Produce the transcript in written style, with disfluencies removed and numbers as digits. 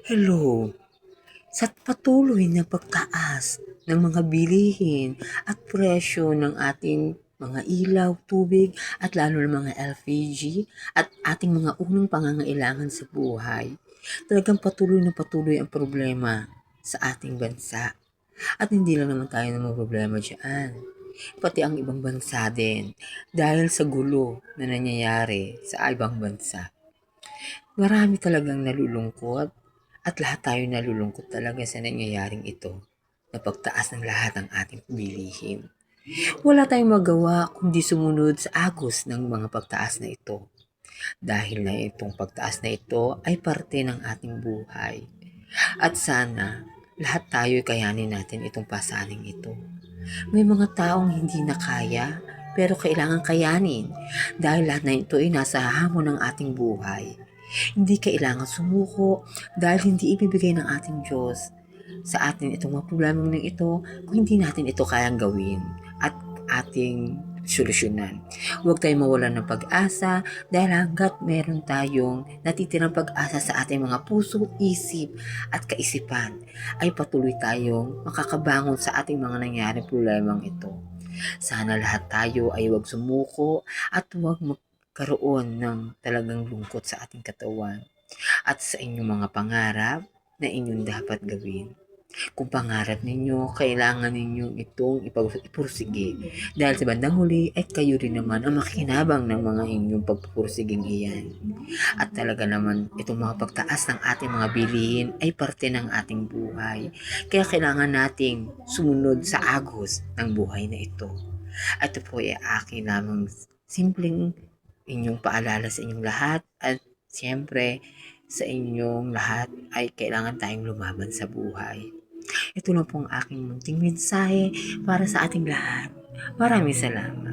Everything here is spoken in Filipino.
Hello, sa patuloy na pagtaas ng mga bilihin at presyo ng ating mga ilaw, tubig at lalo na mga LPG at ating mga unang pangangailangan sa buhay, talagang patuloy na patuloy ang problema sa ating bansa. At hindi lang naman tayo namang problema diyan. Pati ang ibang bansa din dahil sa gulo na nangyayari sa ibang bansa. Marami talagang nalulungkot at lahat tayo nalulungkot talaga sa nangyayaring ito na pagtaas ng lahat ng ating bilihin. Wala tayong magawa kundi sumunod sa agos ng mga pagtaas na ito. Dahil na itong pagtaas na ito ay parte ng ating buhay. At sana lahat tayo kayanin natin itong pasaning ito. May mga taong hindi na kaya pero kailangan kayanin dahil lahat na ito ay nasa hamon ng ating buhay. Hindi kailangan sumuko dahil hindi ibibigay ng ating Diyos sa atin itong mga problemang ng ito kung hindi natin ito kayang gawin at ating solusyonan. Huwag tayong mawalan ng pag-asa dahil hanggat meron tayong natitirang pag-asa sa ating mga puso, isip at kaisipan ay patuloy tayong makakabangon sa ating mga nangyaring problemang ito. Sana lahat tayo ay huwag sumuko at huwag magkaroon ng talagang lungkot sa ating katawan at sa inyong mga pangarap na inyong dapat gawin. Kung pangarap ninyo, kailangan ninyong itong ipursige. Dahil sa bandang huli ay kayo rin naman ang makikinabang ng mga inyong pagpupursiging iyan. At talaga naman itong mga pagtaas ng ating mga bilihin ay parte ng ating buhay. Kaya kailangan nating sumunod sa agos ng buhay na ito. At ito po ay akin lamang simpleng inyong paalala sa inyong lahat at siyempre sa inyong lahat ay kailangan tayong lumaban sa buhay. Ito na po ang aking munting mensahe para sa ating lahat. Maraming salamat.